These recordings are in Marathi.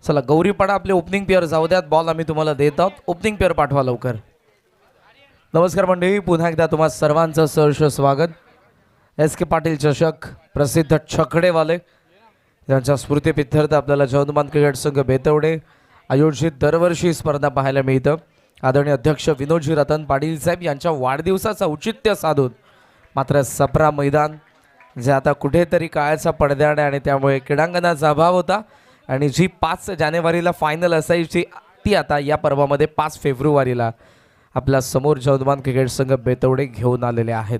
चला गौरीपाडा आपले ओपनिंग पेअर जाऊ द्यात. बॉल आम्ही तुम्हाला देत आहोत. ओपनिंग पेअर पाठवा लवकर. नमस्कार मंडळी, पुन्हा एकदा तुम्हा सर्वांचं सहर्ष स्वागत. एस के पाटील चषक प्रसिद्ध छकडेवाले यांच्या स्मृतीप्रित्यर्थ आपल्याला जौनमान क्रिकेट संघ बेतवडे आयोजित दरवर्षी स्पर्धा पाहायला मिळतं. आदरणीय अध्यक्ष विनोदजी रतन पाटील साहेब यांच्या वाढदिवसाचं औचित्य साधून मात्र सप्रा मैदान जे आता कुठेतरी काळाच्या पडद्याने आणि त्यामुळे क्रीडांगणाचा अभाव होता आणि जी 5 जानेवारीला फायनल असायची ती आता या पर्वामध्ये 5 फेब्रुवारीला आपल्या समोर जौनमान क्रिकेट संघ बेतवडे घेऊन आलेले आहेत.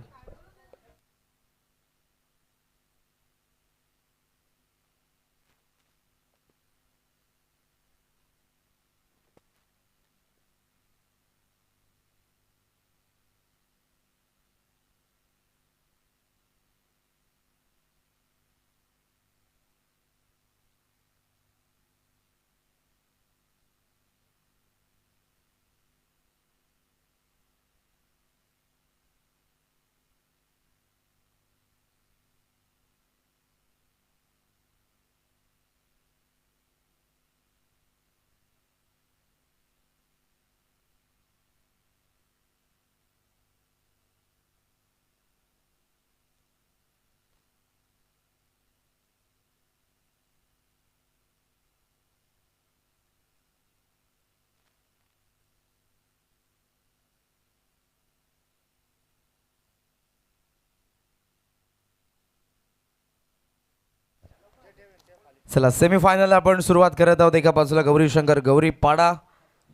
चला सेमीफायनल आपण सुरुवात करत आहोत. एका बाजूला गौरीशंकर गौरीपाडा,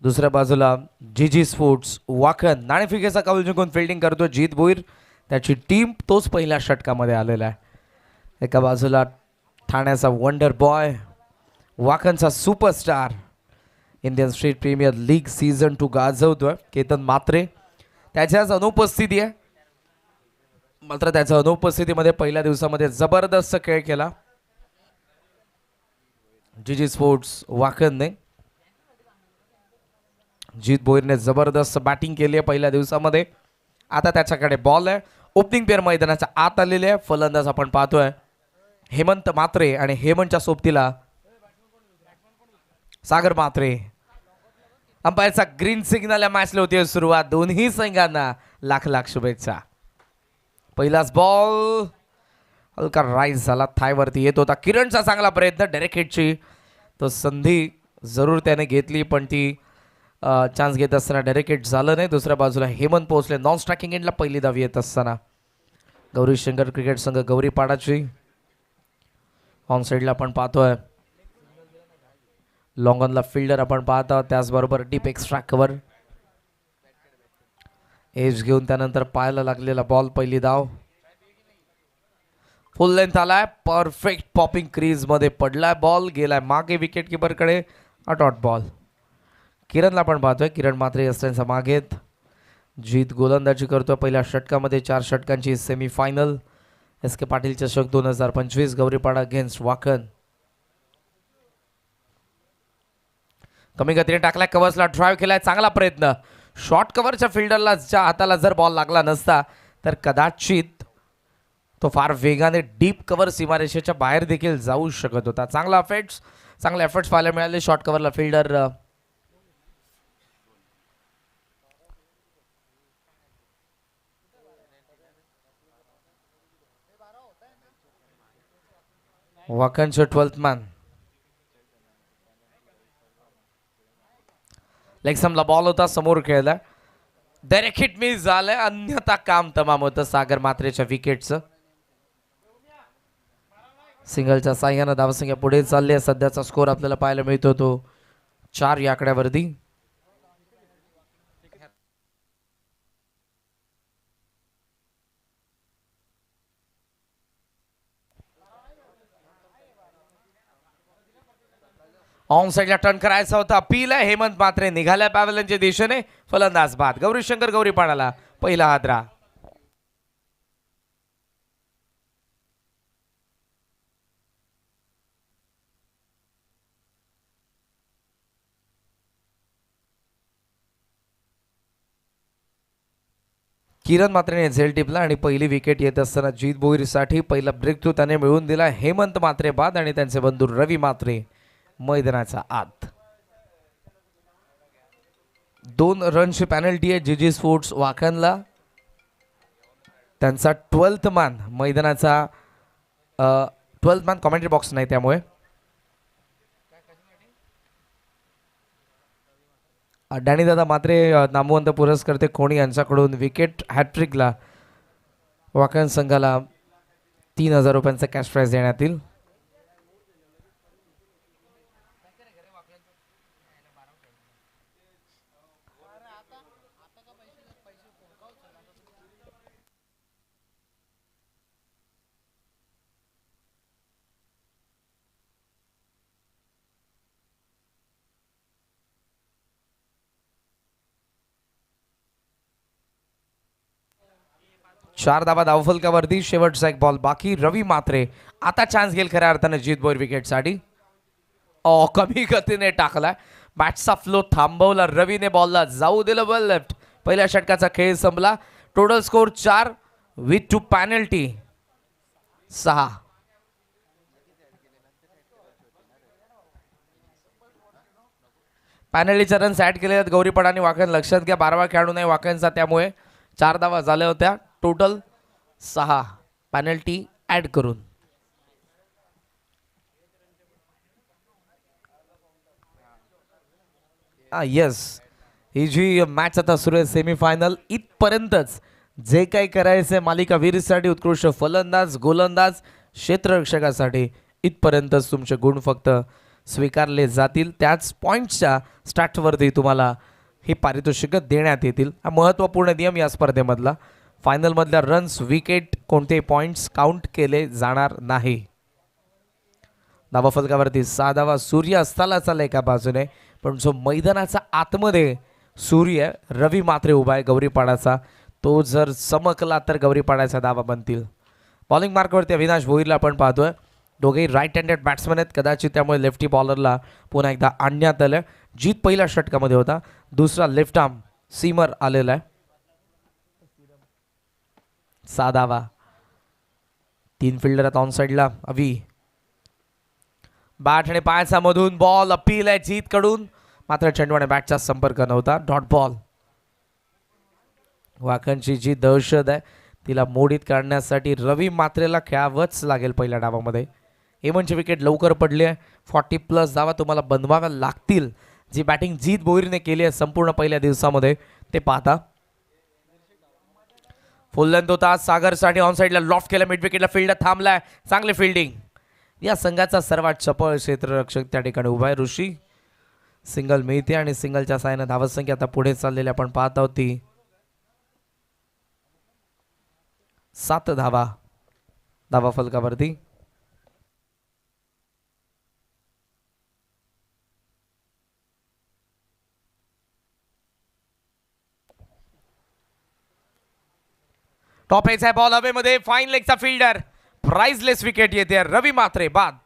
दुसऱ्या बाजूला जीजी स्पोर्ट्स वाखन. नाणेफिकेचा कौल जिंकून फिल्डिंग करतो जीत भोईर, त्याची टीम तोच पहिल्या षटकामध्ये आलेला आहे. एका बाजूला ठाण्याचा वंडर बॉय, वाखनचा superstar, Indian state premier league season 2 गाजवतोय केतन मात्रे. त्याच्याच अनुपस्थिती आहे, मात्र त्याच्या अनुपस्थितीमध्ये पहिल्या दिवसामध्ये जबरदस्त खेळ केला जीजी स्पोर्ट्स वाखनने. जीत भोईरने जबरदस्त बॅटिंग केली आहे पहिल्या दिवसामध्ये. आता त्याच्याकडे बॉल आहे. ओपनिंग पेअर मैदानाच्या आत आलेले आहे. फलंदाज आपण पाहतोय हेमंत मात्रे आणि हेमंतच्या सोबतीला सागर मात्रे. अंपायरचा ग्रीन सिग्नल या मॅचला होती सुरुवात. दोन्ही संघांना लाख लाख शुभेच्छा. पहिलाच बॉल हलका राईज झाला, थायवरती येत होता. किरणचा चांगला प्रयत्न, डायरेक्ट हिटची तो संधी जरूर त्याने घेतली, पण ती चान्स घेत असताना डायरेक्ट हिट झालं नाही. दुसऱ्या बाजूला हेमंत पोहोचले नॉन स्ट्रायकिंग एंडला पहिली धाव येत असताना. गौरीशंकर क्रिकेट संघ गौरीपाडाची ऑन साईडला आपण पाहतोय लॉंग ऑनला फिल्डर आपण पाहत आहोत. त्याचबरोबर डीप एक्स्ट्रा कव्हर एज घेऊन त्यानंतर पायाला लागलेला बॉल, पहिली धाव. फुल लेंथ आलाय, परफेक्ट पॉपिंग क्रीज मध्ये पडलाय बॉल, गेलाय मागे विकेट किपरकडे. Dot ball. किरणला आपण पाहतोय, किरण मात्रे असल्याचा मागेत. जीत गोलंदाजी करतोय पहिल्या षटकामध्ये. 4 षटकांची सेमीफायनल एस के पाटील चषक 2025 गौरीपाडा अगेन्स्ट वाखन. कमी गतीने टाकलाय, कव्हर्सला ड्राईव्ह केलाय, चांगला प्रयत्न. शॉर्ट कव्हरच्या फिल्डरला ज्या हाताला जर बॉल लागला नसता तर कदाचित तो फार वेगाने डीप कव्हर सीमारेषेच्या बाहेर देखील जाऊ शकत होता. चांगला चांगले एफर्ट्स पाहायला मिळाले शॉर्ट कव्हरला फिल्डर. वाखनचे 12th मॅन. लेगसमला बॉल होता, समोर खेळला, डायरेक्ट हिट मिस झालंय, अन्यथा काम तमाम होतं सागर मात्रेच्या विकेटचं. सिंगलच्या साह्यानं धावसंख्या पुढे चालली आहे. सध्याचा स्कोर आपल्याला पाहायला मिळतो तो 4 या आकड्यावरती. ऑन साईडला टर्न करायचा होता, अपील आहे. हेमंत मात्रे निघाल्या पॅव्हलियनच्या दिशेने, फलंदाज बाद. गौरीशंकर गौरीपाडाला पहिला हादरा. किरण मात्रेने झेल टिपला आणि पहिली विकेट येत असताना जीत भोईरसाठी पहिला ब्रेक थ्रू त्याने मिळवून दिला. हेमंत मात्रे बाद आणि त्यांचे बंधू रवी मात्रे मैदानाच्या आत. 2 रनची पॅनल्टी आहे जीजी स्पोर्ट्स वाखनला. त्यांचा 12th मॅन मैदानाचा 12th मॅन कॉमेंट्री बॉक्स नाही त्यामुळे. डॅनी दादा मात्रे नामवंत पुरस्कर्ते कोणी यांच्याकडून विकेट हॅट्रिकला वाखन संघाला 3000 रुपयांचा कॅश प्राइज देण्यात येईल. चार धावा धावफलकावरती. शेवटचा एक बॉल बाकी. रवी मात्रे आता चान्स घेईल खऱ्या अर्थाने जीत भोईर विकेटसाठी. कमी गतीने टाकला. बॅटचा फ्लो थांबवला रवीने. बॉलला जाऊ दिलं बॉल लेफ्ट. पहिल्या षटकाचा खेळ संपला. Total score 4 with 2 penalty 6. पॅनल्टीच्या रन्स ऍड केले आहेत गौरीपाडा आणि वाकण. लक्षात घ्या 12वा खेळाडू नाही वाकणचा, त्यामुळे 4 धावा झाल्या होत्या. टोटल 6 पॅनल्टी ऍड करून. येस, ही जी मॅच आता सुरू आहे सेमीफायनल इथपर्यंतच. जे काही करायचंय मालिका वीरसाठी, उत्कृष्ट फलंदाज, गोलंदाज, क्षेत्ररक्षकासाठी इथपर्यंतच तुमचे गुण फक्त स्वीकारले जातील. त्याच पॉईंटच्या स्टार्टवरती तुम्हाला ही पारितोषिक देण्यात येतील. हा महत्त्वपूर्ण नियम या स्पर्धेमधला. फायनलमधल्या रन्स, विकेट, कोणतेही पॉईंट्स काउंट केले जाणार नाही. धावाफलकावरती 6 धावा. सूर्य अस्ताला चालला एका बाजूने, पण जो मैदानाचा आतमध्ये सूर्य रवी मात्रे उभा आहे गौरीपाडाचा, तो जर चमकला तर गौरीपाडाचा धावा बनतील. बॉलिंग मार्कवरती अविनाश भोईरला आपण पाहतोय. दोघेही राईट हँडेड बॅट्समन आहेत. कदाचित त्यामुळे लेफ्टी बॉलरला पुन्हा एकदा आणण्यात आलं. जीत पहिल्या षटकामध्ये होता. दुसरा लेफ्ट आर्म सीमर आलेला आहे. 6 धावा. 3 फिल्डर आहेत ऑन साईडला. अवी बॅट आणि पायाचा मधून बॉल अपील आहे जीत कडून, मात्र चेंडू आणि बॅटचा संपर्क नव्हता. Dot ball. वाखनची जी दहशत आहे तिला मोडीत काढण्यासाठी रवी मात्रेला खेळावंच लागेल पहिल्या डावामध्ये. एमनची विकेट लवकर पडली आहे. 40+ धावा तुम्हाला बनवाव्या लागतील. जी बॅटिंग जीत भोईरने केली आहे संपूर्ण पहिल्या दिवसामध्ये ते पाहता. फुल लेंथ होता सागरसाठी. ऑन साईडला लॉफ्ट केला. मिड विकेटला फील्डर थांबलाय. चांगली फिल्डिंग. या संघाचा सर्वात चपळ क्षेत्ररक्षक त्या ठिकाणी उभा आहे ऋषी. सिंगल मिळते आणि सिंगलच्या साहाय्याने धावसंख्या आता पुढे चाललेली आपण पाहत आहोत ती 7 धावा धावाफलकावरती. टॉप एच आहे बॉल हवेमध्ये. फाईन लेगचा फिल्डर. प्राइजलेस विकेट येते. रवी मात्रे बाद.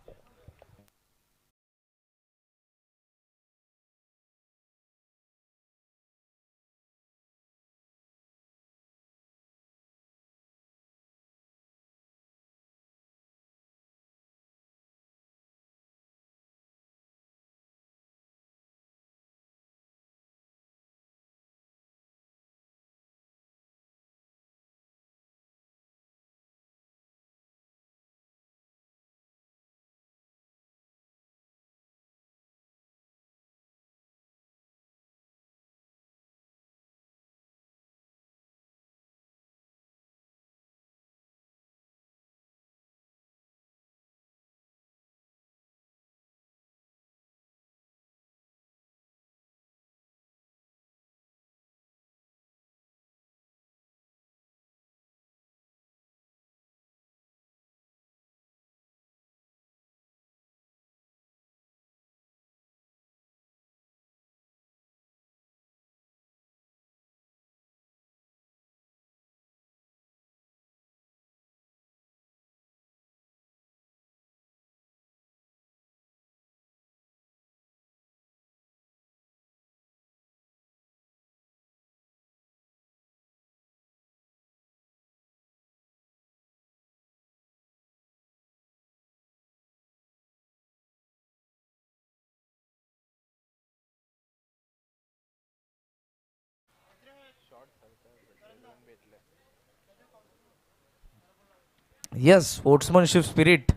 येस, स्पोर्ट्समनशिप स्पिरिट,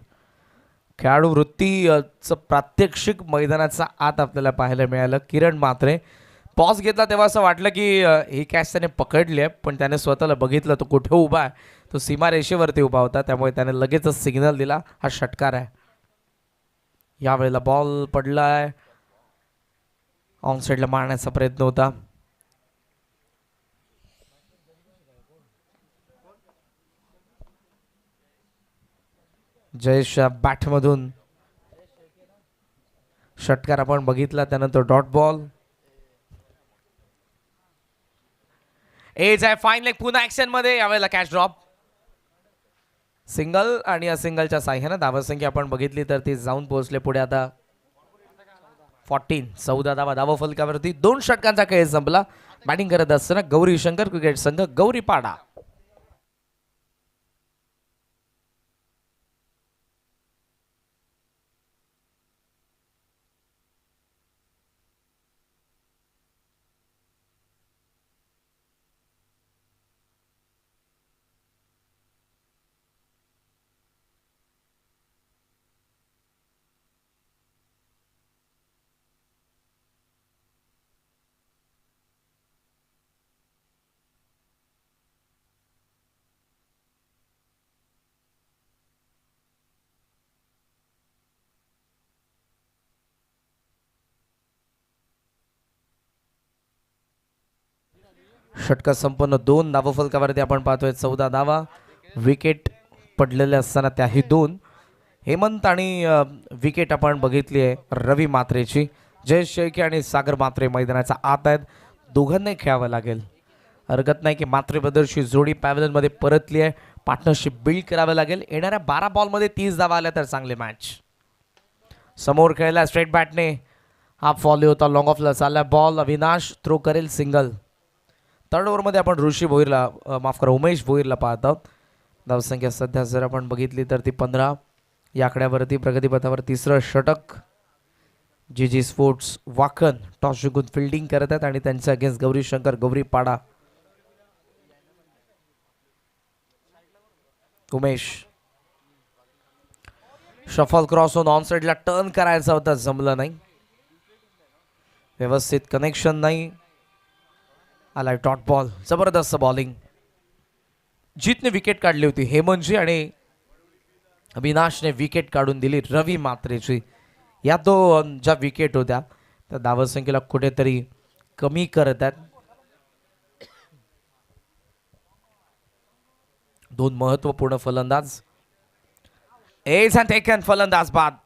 खेळाडू वृत्तीचं प्रात्यक्षिक मैदानाचा आत आपल्याला पाहायला मिळालं. किरण म्हात्रे पॉज घेतला तेव्हा असं वाटलं की ही कॅच त्याने पकडली आहे, पण त्याने स्वतःला बघितलं तो कुठे उभा आहे. तो सीमारेषेवरती उभा होता, त्यामुळे त्याने लगेचच सिग्नल दिला. हा षटकार आहे. यावेळेला बॉल पडलाय, ऑन साईडला मारण्याचा प्रयत्न होता. जयेश बॅटमधून षटकार आपण बघितला, त्यानंतर डॉट बॉल. एज आहे फाईन लेग पुन्हा ऍक्शन मध्ये. यावेळेला कॅच ड्रॉप, सिंगल, आणि या सिंगलच्या साह्यानं धावसंख्या आपण बघितली तर ती जाऊन पोहोचले पुढे आता 14 धावा धावफलकावरती. 2 षटकांचा खेळ संपला. बॅटिंग करत असताना गौरी शंकर क्रिकेट संघ गौरीपाडा. षटक संपन्न 2 धावफलकावरती आपण पाहतोय 14 धावा. विकेट पडलेले असताना त्याही 2. हेमंत आणि विकेट आपण बघितली आहे रवी मात्रेची. जयेश शेळके आणि सागर मात्रे मैदानाचा आत आहेत. दोघांनाही खेळावं लागेल, हरकत नाही की मात्रेबद्दलची जोडी पॅव्हलियनमध्ये परतली आहे. पार्टनरशिप बिल्ड करावं लागेल. येणाऱ्या 12 बॉलमध्ये 30 धावा आल्या तर चांगले मॅच. समोर खेळला स्ट्रेट बॅटने, हाफ फॉली होता, लॉंग ऑफला चालला बॉल. अविनाश थ्रो करेल सिंगल. 3rd ओव्हरमध्ये आपण ऋषी भोईरला, माफ करा उमेश भोईरला पाहत आहोत. धावसंख्या सध्या जर आपण बघितली तर ती 15. या आकड्यावरती प्रगतीपथावर 3रं षटक. जी स्पोर्ट्स वाकन टॉस जिंकून फिल्डिंग करत आहेत आणि त्यांच्या against Gauri Shankar Gauripada. Umesh shuffle cross होऊन ऑन साईडला टर्न करायचा होता, जमलं नाही. व्यवस्थित कनेक्शन नाही. आलाय डॉट बॉल. जबरदस्त बॉलिंग. जीतने विकेट काढली होती हेमंतजी आणि अविनाशने विकेट काढून दिली रवी मात्रेची. या 2 ज्या विकेट होत्या त्या धावसंख्येला कुठेतरी कमी करत आहेत. 2 महत्वपूर्ण फलंदाज. एज अँड टेकन, फलंदाज बाद.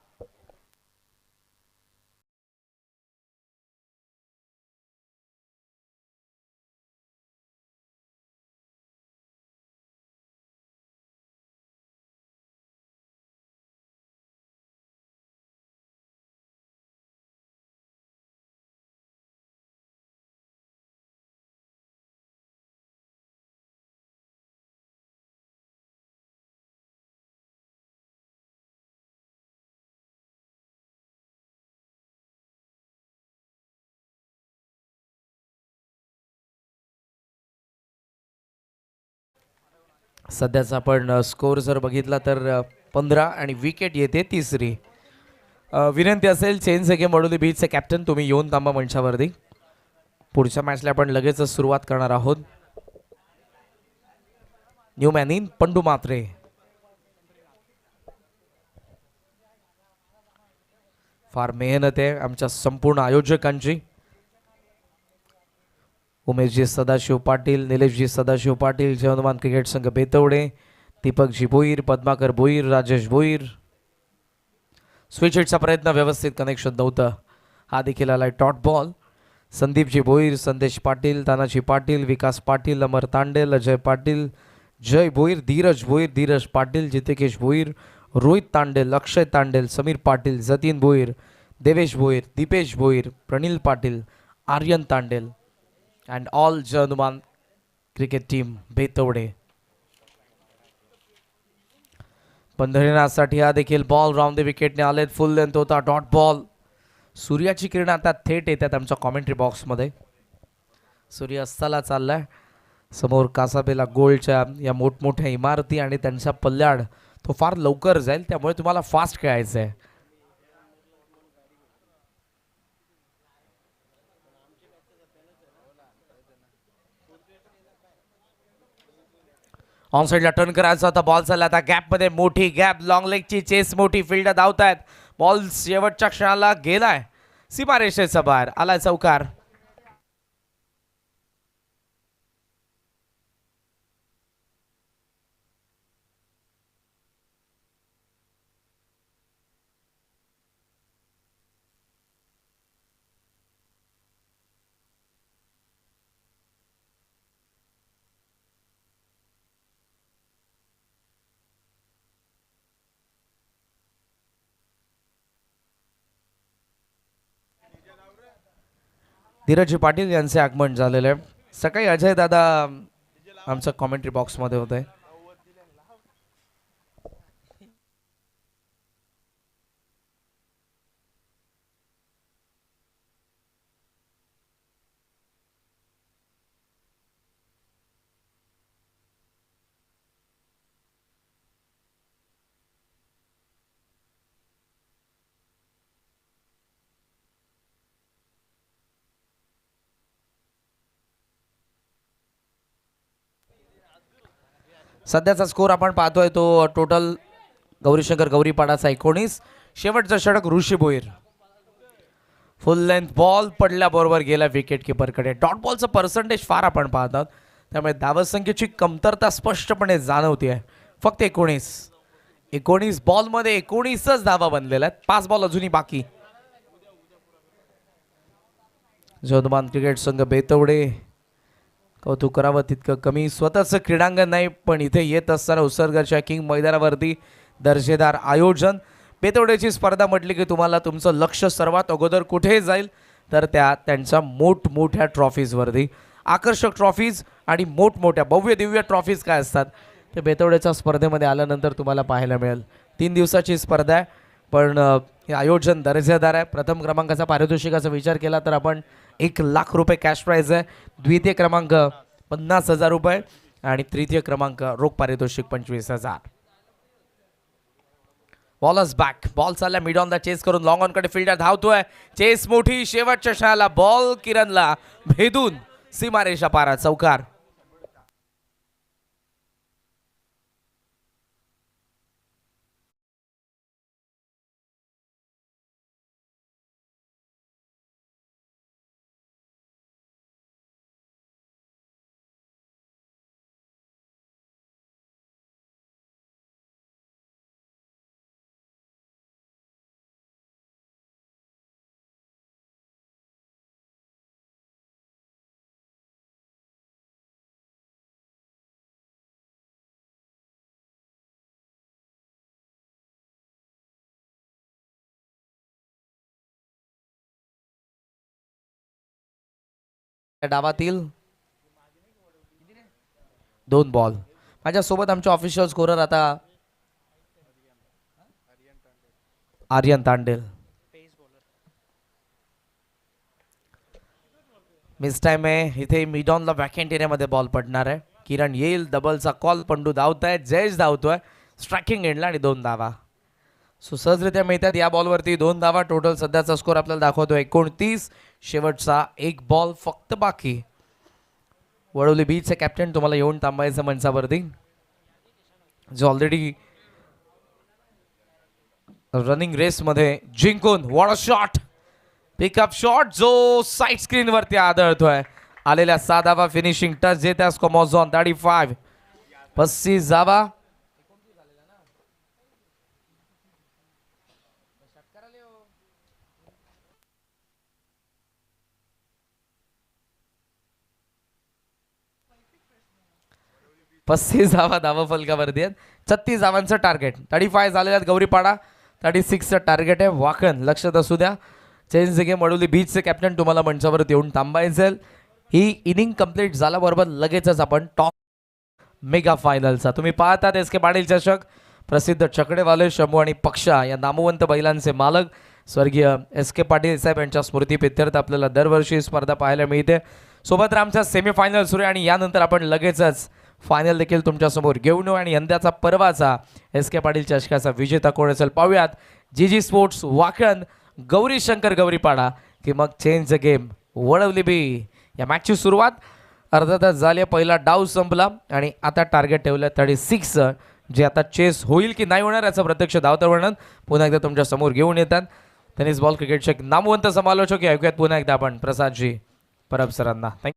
सध्याचा आपण स्कोर जर बघितला तर 15 आणि विकेट येते 3री. विनंती असेल चेन सेगे मडोली बीचचे कॅप्टन तुम्ही येऊन थांबा मंचावरती. पुढच्या मॅचला आपण लगेचच सुरुवात करणार आहोत. न्यू मॅन इन पंडू मात्रे. फार मेहनत आहे आमच्या संपूर्ण आयोजकांची. उमेशजी सदाशिव पाटील, निलेशजी सदाशिव पाटील, जय हनुमान क्रिकेट संघ बेतवडे, दीपकजी भोईर, पद्माकर भोईर, राजेश भोईर. स्विच हिटचा प्रयत्न, व्यवस्थित कनेक्शन नव्हतं. हा देखील आलाय डॉट बॉल. संदीपजी Bhoir, Sandesh Patil, Tanaji Patil, Vikas Patil, Amar Tandel, Ajay Patil, Jay Bhoir, Dheeraj Bhoir, Dheeraj Patil, Jitekesh Bhoir, Rohit Tandel, Akshay Tandel, Sameer Patil, Jatin Bhoir, Devesh Bhoir, Deepesh Bhoir, Pranil Patil, Aryan Tandel and all Jai Hanuman cricket team Betawade. पंधरण्यासाठी हा देखील बॉल राऊंड द विकेटने आलेत. फुल लेंथ होता, डॉट बॉल. सूर्याची किरण आता थेट येतात आमच्या कॉमेंट्री बॉक्समध्ये. सूर्य अस्ताला चाललाय. समोर कासाबेला गोल्डच्या या मोठमोठ्या इमारती आणि त्यांचा पल्ल्याड तो फार लवकर जाईल, त्यामुळे तुम्हाला फास्ट खेळायचं आहे. ऑन साईडला टर्न करायचा होता, बॉल चालला आता गॅपमध्ये, मोठी गॅप, लॉंग लेगची चेस, मोठी फील्ड धावतायत. बॉल शेवटच्या क्षणाला गेलाय सीमारेषेच्या बाहेर, आलाय चौकार. धीरज पाटील यांचे आगमन झालेले आहे. सकाळी अजय दादा आमच्या कॉमेंट्री बॉक्समध्ये होते. सध्याचा स्कोर आपण पाहतोय तो टोटल गौरीशंकर गौरीपाडाचा 19. शेवटचा षटक ऋषी भोईर. फुल लेंथ बॉल पडल्याबरोबर गेला विकेट किपरकडे. डॉट बॉलचं पर्सेंटेज फार आपण पाहतात, त्यामुळे धावसंख्येची कमतरता स्पष्टपणे जाणवती आहे. फक्त 19 बॉलमध्ये 19च धावा बनलेल्या आहेत. 5 बॉल अजूनही बाकी. जोधबान क्रिकेट संघ बेतवडे, कौतुक करावं तितकं कमी. स्वतःचं क्रीडांगण नाही, पण इथे येत असताना उसरगरच्या किंग मैदानावरती दर्जेदार आयोजन. बेतवड्याची स्पर्धा म्हटली की तुम्हाला तुमचं लक्ष सर्वात अगोदर कुठे जाईल, तर त्यांच्या मोठमोठ्या ट्रॉफीजवरती. आकर्षक ट्रॉफीज आणि मोठमोठ्या भव्य दिव्य ट्रॉफीज काय असतात ते बेतवड्याच्या स्पर्धेमध्ये आल्यानंतर तुम्हाला पाहायला मिळेल. 3 दिवसाची स्पर्धा आहे, पण हे आयोजन दर्जेदार आहे. प्रथम क्रमांकाचा पारितोषिकाचा विचार केला तर आपण 1 लाख रुपये कॅश प्राईज आहे. द्वितीय क्रमांक 50,000 रुपये आणि तृतीय क्रमांक रोख पारितोषिक 25,000. Bowlers back. बॉल चालला मिड ऑन द चेस करून लॉंग ऑन कडे फिल्डर धावतोय. चेस मोठी, शेवटच्या क्षणाला बॉल किरणला भेदून सीमारेषा पारा, चौकार. डावातील 2 बॉल. माझ्यासोबत आमचे ऑफिशियल स्कोरर आता आर्यन तांडेल. मिस टाइम आहे इथे. मिड ऑन ला वॅकेंट एरियामध्ये बॉल पडणार आहे. किरण येईल, डबलचा कॉल. पंडू धावताय, जयेश धावतोय स्ट्रायकिंग एंडला आणि 2 धावा सुसहजरित्या मिळतात या बॉलवरती. 2 धावा. टोटल सध्याचा स्कोर आपल्याला दाखवतो 29. शेवटचा 1 बॉल फक्त बाकी. वडोली बीचचे कॅप्टन तुम्हाला येऊन थांबायचं मंचावरती, जो ऑलरेडी रनिंग रेस मध्ये जिंकून. What a shot, pickup shot जो साईड स्क्रीन वरती आदळतोय. आलेल्या 6 धावा, फिनिशिंग टच देत्या स्कोमॉझॉन 35. 35 धावा. धावा फलकावरती आहेत. 36 धावांचं टार्गेट. 35 झालेल्या आहेत गौरीपाडा. 36चं टार्गेट आहे. वाकण लक्षात असू द्या. Change the game. वडोली बीचचे कॅप्टन तुम्हाला मंचावरती येऊन थांबायचं. ही इनिंग कंप्लीट झाल्याबरोबर लगेचच आपण टॉप मेगा फायनलचा तुम्ही पाहतात एस के पाटील चषक. प्रसिद्ध चकडेवाले शंभू आणि पक्षा या नामवंत बैलांचे मालक स्वर्गीय एस के पाटील साहेब यांच्या स्मृतीप्रित्यर्थ आपल्याला दरवर्षी स्पर्धा पाहायला मिळते. सोबत आमचा सेमीफायनल सुरू आहे आणि यानंतर आपण लगेचच फायनल देखील तुमच्यासमोर घेऊन येऊ आणि यंदाचा पर्वाचा एस के पाटील चषकाचा विजेता कोण असेल पाहूयात. जी स्पोर्ट्स वाकण, गौरी शंकर गौरीपाडा की मग चेंज द गेम वडवली बी. या मॅचची सुरुवात अर्धा तास झाली. पहिला डाव संपला आणि आता टार्गेट ठेवलं 36 जे आता चेस होईल की नाही होणार याचं प्रत्यक्ष धावतं वर्णन पुन्हा एकदा तुमच्या समोर घेऊन येतात. टेनिस बॉल क्रिकेटचे एक नामवंत समालोचक ऐकूयात पुन्हा एकदा आपण प्रसादजी परब सरांना. थँक्यू.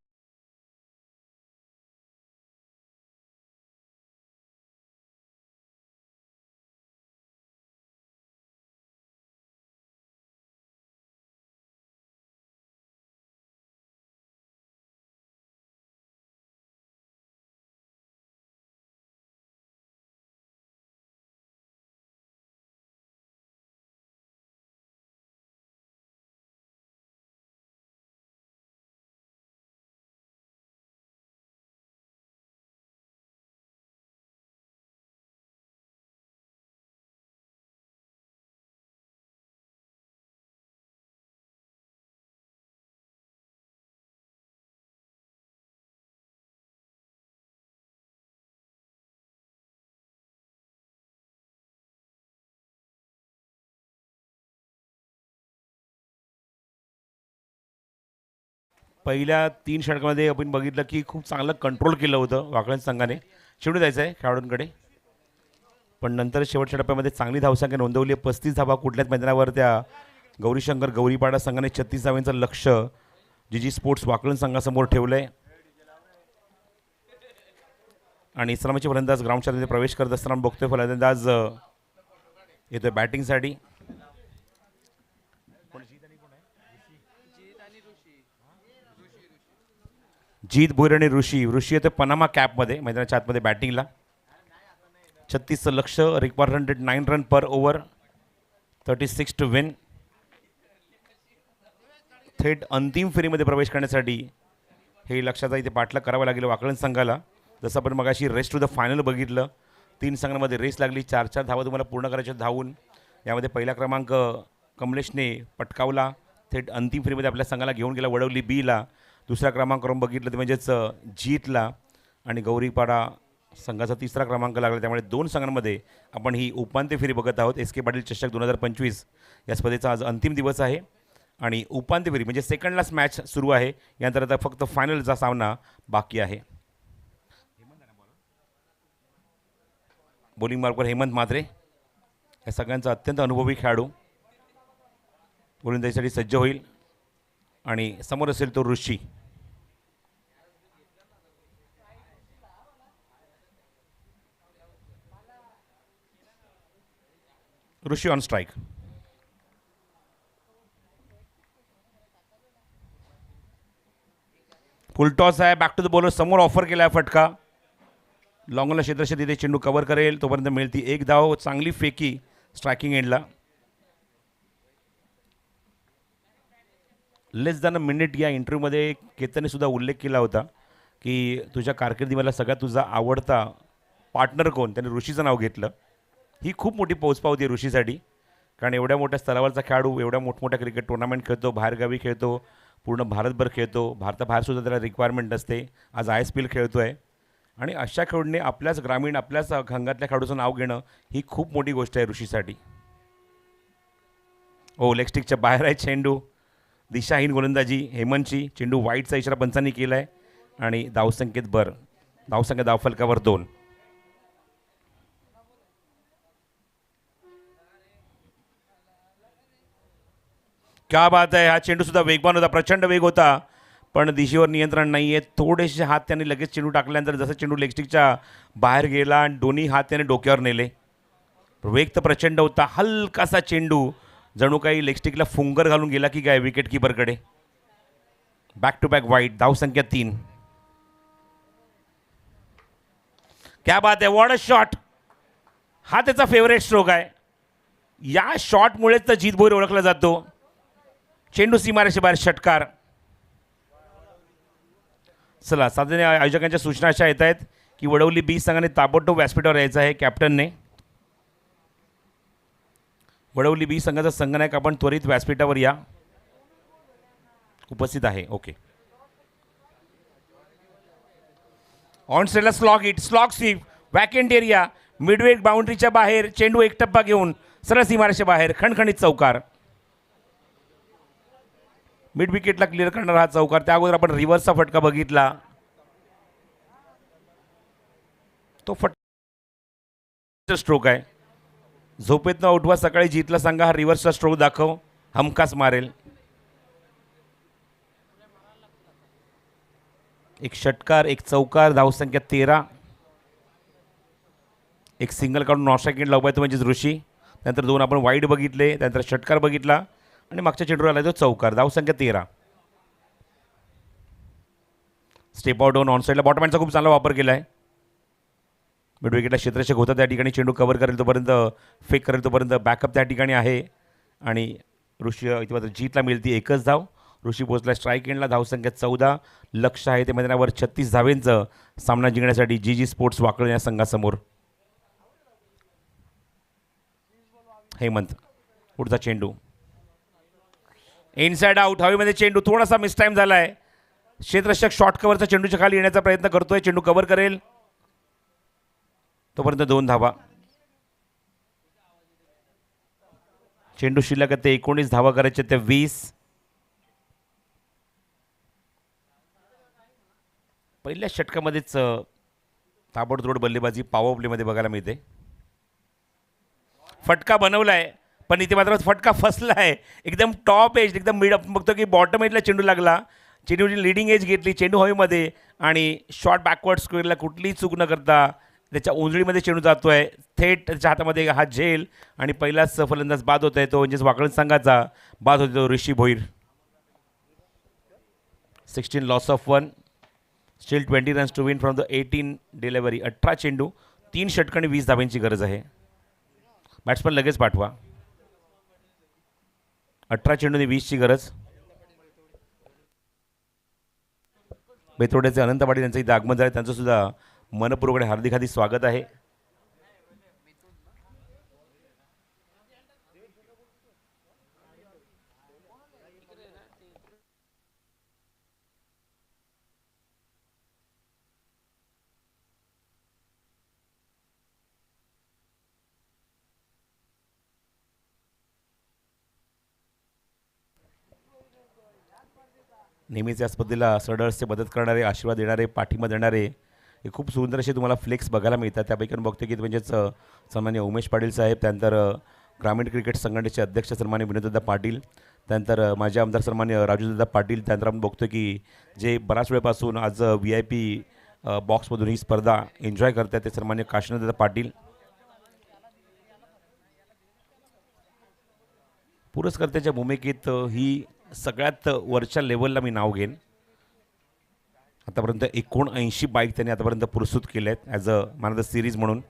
पहिल्या 3 षटकामध्ये आपण बघितलं की खूप चांगलं कंट्रोल केलं होतं वाकळण संघाने. चेंडू द्यायचा आहे खेळाडूंकडे, पण नंतर शेवटच्या टप्प्यामध्ये चांगली धावसंख्या नोंदवली. 35 धावा कुठल्याच मैदानावर त्या गौरीशंकर गौरीपाडा संघाने 36 धावांचं लक्ष जी स्पोर्ट्स वाकळण संघासमोर ठेवलं आहे. आणि इस्लामाचे फलंदाज ग्राउंडच्या मध्ये प्रवेश करत असताना बघतोय फलंदाज येतोय बॅटिंगसाठी. जीत भोईर आणि ऋषी येतो पनामा कॅपमध्ये मैदानाच्या आतमध्ये बॅटिंगला. 36चं लक्ष, required 109 run per over, 36 to win. थेट अंतिम फेरीमध्ये प्रवेश करण्यासाठी हे लक्षाचा इथे पाठलाग करावा लागेल वाकळण संघाला. जसं आपण मगाशी रेस टू द फायनल बघितलं, 3 संघांमध्ये रेस लागली. 4-4 धावा तुम्हाला पूर्ण करायच्या धावून. यामध्ये पहिला क्रमांक कमलेशने पटकावला, थेट अंतिम फेरीमध्ये आपल्या संघाला घेऊन गेला वडवली बीला. दुसरा क्रमांक करून बघितलं ते म्हणजेच जीतला आणि गौरीपाडा संघाचा 3रा क्रमांक लागला. त्यामुळे 2 संघांमध्ये आपण ही उपांत्य फेरी बघत आहोत. एस के पाटील चषक 2025 या स्पर्धेचा आज अंतिम दिवस आहे आणि उपांत्य फेरी म्हणजे सेकंड लास्ट मॅच सुरू आहे. यानंतर आता फक्त फायनलचा सामना बाकी आहे. बॉलिंग मार्कवर हेमंत म्हात्रे या सगळ्यांचा अत्यंत अनुभवी खेळाडू गोलंदाजीसाठी सज्ज होईल आणि समोर असेल तो ऋषी. ऋषी ऑन स्ट्राईक. फुल टॉस आहे. बॅक टू द बॉलर समोर ऑफर केला आहे फटका. लॉंगला क्षेत्रक्षेत्र तिथे चेंडू कव्हर करेल तोपर्यंत मिळती 1 धाव. चांगली फेकी स्ट्रायकिंग एंडला. लेस दॅन अ मिनिट या इंटरव्ह्यूमध्ये केतनने सुद्धा उल्लेख केला होता की तुझ्या कारकिर्दीमध्ये सगळ्यात तुझा आवडता पार्टनर कोण, त्याने ऋषीचं नाव घेतलं. ही खूप मोठी पोचपावती आहे ऋषीसाठी, कारण एवढ्या मोठ्या स्तरावरचा खेळाडू एवढ्या मोठमोठ्या क्रिकेट टुर्नामेंट खेळतो, बाहेरगावी खेळतो, पूर्ण भारतभर खेळतो, भारताबाहेरसुद्धा त्याला रिक्वायरमेंट असते. आज ISPL खेळतो आहे आणि अशा खेळूने आपल्याच ग्रामीण आपल्याच घंगातल्या खेळाडूचं नाव घेणं ही खूप मोठी गोष्ट आहे ऋषीसाठी. लेग स्टिकच्या बाहेर आहे चेंडू. दिशाहीन गोलंदाजी हेमंतची. चेंडू वाईटचा इशारा पंचांनी केला आहे आणि धावसंख्येत भर. धावसंख्या धावफलकावर 2. क्या बात आहे. हा चेंडू सुद्धा वेगवान होता, प्रचंड वेग होता, पण दिशेवर नियंत्रण नाही आहे. थोडेसे हात त्याने लगेच चेंडू टाकल्यानंतर जसं चेंडू लेगस्टिकच्या बाहेर गेला आणि दोन्ही हात त्याने डोक्यावर नेले. वेग तर प्रचंड होता. हलकासा चेंडू जणू काही लेगस्टिकला फुंगर घालून गेला की काय विकेट किपरकडे. बॅक टू बॅक वाईट. धावसंख्या 3. क्या बात आहे. What a shot. हा त्याचा फेवरेट स्ट्रोक आहे. या शॉटमुळेच तर जीत भोईर ओळखला जातो. चेंडू सीमारेषे बाहेर षटकार. चला साधारण आयोजकांच्या सूचना अशा येत आहेत की वडवली बी संघाने ताबडतोब व्यासपीठावर यायचं आहे. कॅप्टनने वडवली बी संघाचा संघनायक आपण त्वरित व्यासपीठावर या. उपस्थित आहे. ओके. ऑन स्टेटला slog sweep vacant area midway बाउंड्रीच्या बाहेर चेंडू एक टप्पा घेऊन सरळ सीमारेषेच्या बाहेर खणखणीत चौकार. मिड विकेटला क्लिअर करणारा हा चौकार. त्या अगोदर आपण रिव्हर्सचा फटका बघितला, तो फटका स्ट्रोक आहे. झोपेतनं उठवा सकाळी जीतला सांगा हा रिव्हर्सचा स्ट्रोक दाखव, हमखास मारेल. एक षटकार एक चौकार, धावसंख्या 13. एक सिंगल काढून नॉट सेकंडला उभा आहे तो म्हणजेच ऋषी. त्यानंतर 2 आपण वाईड बघितले, त्यानंतर षटकार बघितला आणि मागच्या चेंडूवर आला तो चौकार. धावसंख्या 13. स्टेप आउट डाऊन ऑन साईडला बॉटमॅनचा खूप चांगला वापर केला आहे. मिड विकेटला क्षेत्ररक्षक होता त्या ठिकाणी चेंडू कव्हर करेल तोपर्यंत, फेक करेल तोपर्यंत बॅकअप त्या ठिकाणी आहे आणि ऋषी इथे मात्र जीतला मिळते 1च धाव. ऋषी पोचला स्ट्राईक एंडला. धावसंख्या 14. लक्ष आहे ते मैदानावर 36 धावेंचं सामना जिंकण्यासाठी जी स्पोर्ट्स वाकळ या संघासमोर. हेमंत पुढचा चेंडू इनसाइड आउट. हवेमध्ये चेंडू थोडासा मिसटाईम झाला आहे. क्षेत्ररक्षक शॉर्ट कव्हरचा चेंडूच्या खाली येण्याचा प्रयत्न करतोय. चेंडू कव्हर करेल तोपर्यंत 2 धावा. चेंडू शिल्लक ते 19 धावा करायचे ते 20. पहिल्या षटकामध्येच ताबडतोड बल्लेबाजी पॉवर प्लेमध्ये बघायला मिळते. फटका बनवलाय पण इथे मात्र फटका फसला आहे. एकदम टॉप एज, एकदम मिड बघतो की बॉटम एजला चेंडू लागला. चेंडूची लिडिंग एज घेतली, चेंडू हवेमध्ये आणि शॉर्ट बॅकवर्ड स्क्वेअरला कुठलीही चूक न करता त्याच्या उंजळीमध्ये चेंडू जातोय. थेट त्याच्या हातामध्ये हा झेल आणि पहिलाच फलंदाज बाद होत आहे तो म्हणजेच वाकळण संघाचा बाद होतो तो Rishi Bhoir. 16 loss of 1. Still 20 runs to win from the 18 delivery. 18 चेंडू 3 षटक आणि 20 धाब्यांची गरज आहे. बॅट्समन लगेच पाठवा. 18 चेंडूने 20ची गरज. बेतोड्याचे अनंत पाटील यांचं इथं आगमन झालं, त्यांचं सुद्धा मनपूर्वक हार्दिक हार्दिक स्वागत आहे. नेहमीच या स्पर्धेला सडळसे मदत करणारे, आशीर्वाद देणारे, पाठिंबा देणारे हे खूप सुंदर असे तुम्हाला फ्लेक्स बघायला मिळतात. त्यापैकी आपण बघतो की म्हणजेच सन्मान्य उमेश पाटील साहेब, त्यानंतर ग्रामीण क्रिकेट संघटनेचे अध्यक्ष सन्मान्य विनोददादा पाटील, त्यानंतर माजी आमदार सन्मान्य राजूदादा पाटील. त्यानंतर आपण बघतो की जे बराच वेळपासून आज VIP बॉक्समधून ही स्पर्धा एन्जॉय करतात ते सन्मान्य काशीनाथदादा पाटील. पुरस्कर्त्याच्या भूमिकेत ही सगळ्यात वरच्या लेवलला मी नाव घेईन. आतापर्यंत 79 बाईक त्यांनी आतापर्यंत पुरस्कृत केले आहेत as a man of the series म्हणून.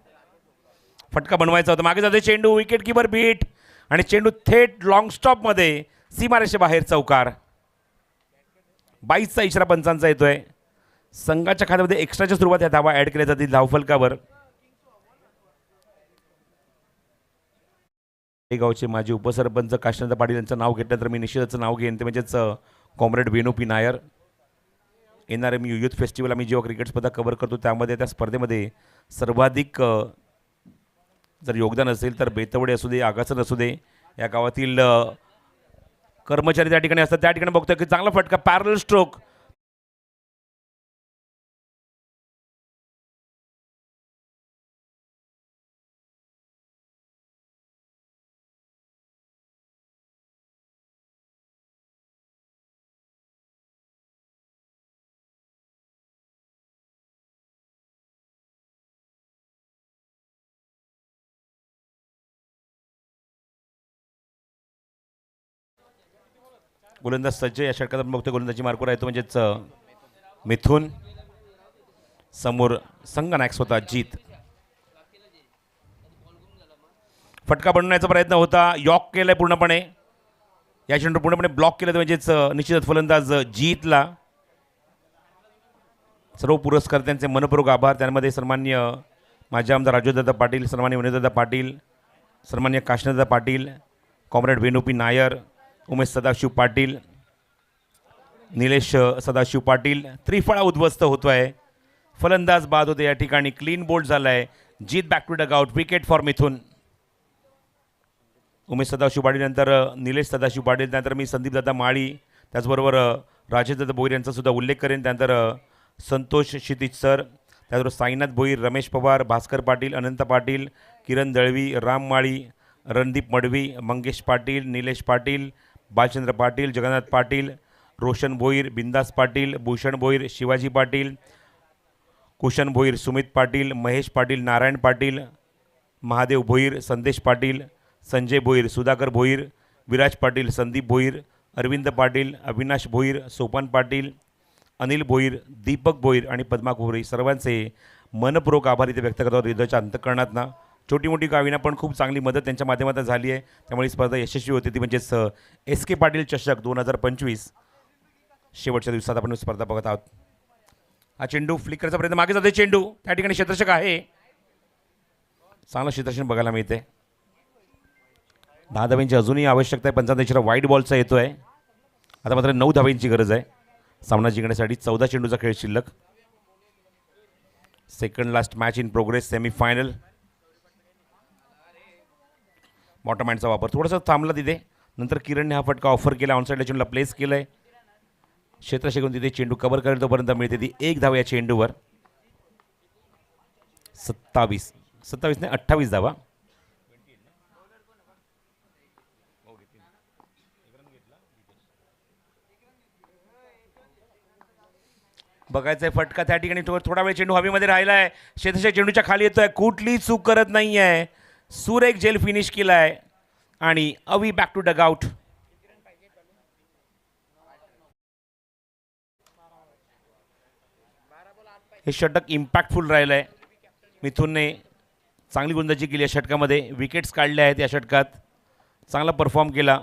फटका बनवायचा होता, मागे जाते चेंडू, विकेट किपर बीट आणि चेंडू थेट लॉंग स्टॉपमध्ये सीमारेषे बाहेर चौकार. 22चा इशारा पंचांचा येतोय. संघाच्या खात्यामध्ये एक्स्ट्राच्या सुरुवात या धावा ॲड केल्या जातील धावफलकावर. हे गावचे माजी उपसरपंच काशीनाथ पाटील यांचं नाव घेतलं तर मी निश्चितच नाव घेईन ते म्हणजेच comrade Venu P Nair. NRM youth festival आम्ही जेव्हा क्रिकेट स्पर्धा कव्हर करतो त्यामध्ये त्या स्पर्धेमध्ये सर्वाधिक जर योगदान असेल तर बेतवडे असू दे, आगासन असू दे, या गावातील कर्मचारी त्या ठिकाणी असतात. त्या ठिकाणी बघतोय की चांगला फटका, पॅरल स्ट्रोक. गोलंदाज सज्ज. या षटकात आपण बघतोय गोलंदाजी मार्कवर आहे तो म्हणजेच मिथून. समोर संघनायक स्वतः जीत. फटका बनवण्याचा प्रयत्न होता, यॉक केलाय पूर्णपणे. या चेंडू पूर्णपणे ब्लॉक केलं म्हणजेच निश्चितच फलंदाज जीतला. सर्व पुरस्कर्त्यांचे मनपूर्वक आभार. त्यामध्ये सन्मान्य माजी आमदार राजूदादा पाटील, सन्मान्य विनोददादा पाटील, सन्मान्य काशीनाथदादा पाटील, कॉम्रेड वेणू पी नायर, उमेश सदाशिव पाटील, निलेश सदाशिव पाटील. त्रिफळा उद्ध्वस्त होतो आहे. फलंदाज बाद होते या ठिकाणी. क्लीन बोल्ड झाला आहे. Jeet back to dugout. Wicket for Mithun. Umesh Sadashiv Patil नंतर निलेश सदाशिव पाटील, त्यानंतर मी संदीपदादा माळी, त्याचबरोबर राजेशदादा भोईर यांचा सुद्धा उल्लेख करेन. त्यानंतर संतोष क्षितिज सर, त्याचबरोबर साईनाथ भोईर, रमेश पवार, भास्कर पाटील, अनंत पाटील, किरण दळवी, राम माळी, रणदीप मडवी, मंगेश पाटील, निलेश पाटील, बालचंद्र पाटील, जगन्नाथ पाटील, रोशन भोईर, बिंदास पाटील, भूषण भोईर, शिवाजी पाटील, कुशन भोईर, सुमित पाटील, महेश पाटील, नारायण पाटील, महादेव भोईर, संदेश पाटील, संजय भोईर, सुधाकर भोईर, विराज पाटील, संदीप भोईर, अरविंद पाटील, अविनाश भोईर, सोपान पाटील, अनिल भोईर, दीपक भोईर आणि पद्मा कोहरे सर्वांचे मनपूर्वक आभार इथे व्यक्त करतात हृदयाच्या अंतःकरणातनं. छोटी मोठी गावींना पण खूप चांगली मदत त्यांच्या माध्यमातून झाली आहे, त्यामुळे ही स्पर्धा यशस्वी होती. ती म्हणजेच एस के पाटील चषक 2025 शेवटच्या दिवसात आपण स्पर्धा बघत आहोत. हा चेंडू फ्लिक करायचा प्रयत्न, मागे जातो चेंडू, त्या ठिकाणी क्षेत्ररक्षक आहे. चांगलं क्षेत्ररक्षण बघायला मिळते. 10 धाब्यांची अजूनही आवश्यकता आहे. 55 वाईट बॉलचा येतो आहे. आता मात्र 9 धाब्यांची गरज आहे सामना जिंकण्यासाठी. 14 चेंडूचा खेळ शिल्लक. Second last match in progress, semifinal. Bottom हँडचा वापर थोडासा थांबला तिथे, नंतर किरणने हा फटका ऑफर केला. ऑनसाईडला चेंडूला प्लेस केलं आहे. क्षेत्र शिकून तिथे चेंडू कव्हर करेल तोपर्यंत मिळते ती 1 धाव या चेंडूवर. 27 नाही 28 धावा. बघायचं आहे फटका त्या ठिकाणी. थोडा वेळ चेंडू हवेमध्ये राहिला आहे. क्षेत्ररक्षक चेंडूच्या खाली येतोय. कुठली चूक करत नाही आहे. सुरेख झेल फिनिश केला आहे आणि अवी बॅक टू डगआउट. हे षटक इम्पॅक्टफुल राहिलं आहे. मिथुनने चांगली गोलंदाजी केली या षटकामध्ये. विकेट्स काढल्या आहेत या षटकात. चांगला परफॉर्म केला.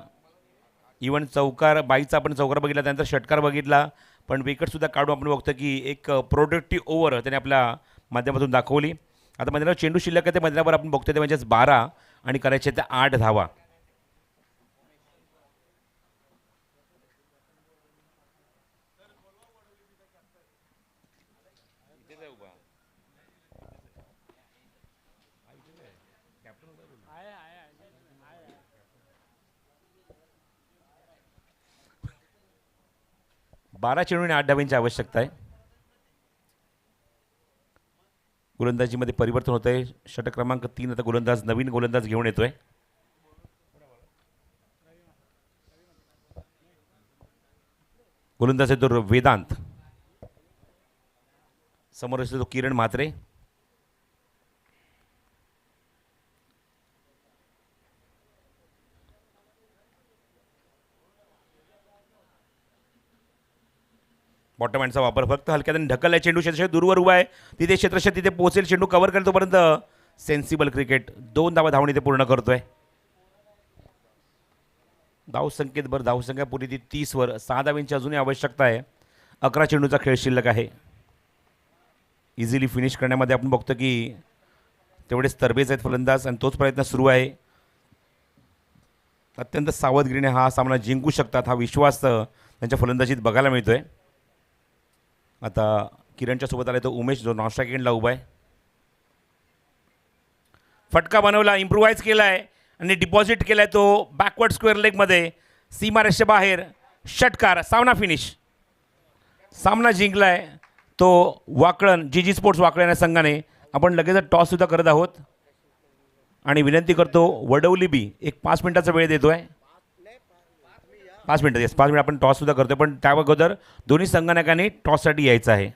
इवन चौकार बाईचा आपण चौकार बघितला, त्यानंतर षटकार बघितला, पण विकेटसुद्धा काढून आपण बघतो की एक प्रोडक्टिव्ह ओव्हर त्याने आपल्या माध्यमातून दाखवली. आता मैदानावर चेंडू शिल्लक आहे. ते मैदानावर आपण बघतो ते म्हणजेच 12 आणि करायचे त्या 8 धावा. बारा चेंडू आणि 8 धाब्यांची आवश्यकता आहे. गोलंदाजीमध्ये परिवर्तन होत आहे. षटक क्रमांक 3 आता गोलंदाज नवीन गोलंदाज घेऊन येतोय. गोलंदाज आहे तो वेदांत. समोर असतो तो किरण म्हात्रे. बॉटम हँडचा वापर फक्त हलक्याने ढकलला. चेंडू क्षेत्ररक्षक दूरवर उभा आहे. तिथे क्षेत्ररक्षक तिथे पोहोचेल. चेंडू कव्हर करेल तोपर्यंत सेन्सिबल क्रिकेट. 2 धावा धावून इथे पूर्ण करतोय. धावसंख्येत धावसंख्या पुरी ती 30 वर. 6 धाव्यांची अजूनही आवश्यकता आहे. 11 चेंडूचा खेळ शिल्लक आहे. इझिली फिनिश करण्यामध्ये आपण बघतो की तेवढेच तरबेज आहेत फलंदाज आणि तोच प्रयत्न सुरू आहे. अत्यंत सावधगिरीने हा सामना जिंकू शकतात हा विश्वास त्यांच्या फलंदाजीत बघायला मिळतोय. आता किरणच्या सोबत आला तो उमेश, जो नॉन स्ट्राईक एंडला उभा आहे. फटका बनवला, इम्प्रुव्हाइज केला आहे आणि डिपॉझिट केला आहे तो बॅकवर्ड स्क्वेअर लेगमध्ये. सीमारेषे बाहेर षटकार. सामना फिनिश. सामना जिंकला आहे तो वाकळण जी स्पोर्ट्स वाकळण या संघाने. आपण लगेच टॉससुद्धा करत आहोत आणि विनंती करतो वडवली बी एक 5 मिनिटाचा वेळ देतो आहे. 5 मिनिटं आपण टॉससुद्धा करतो, पण त्या अगोदर दोन्ही संघनायकांनी टॉससाठी यायचं आहे.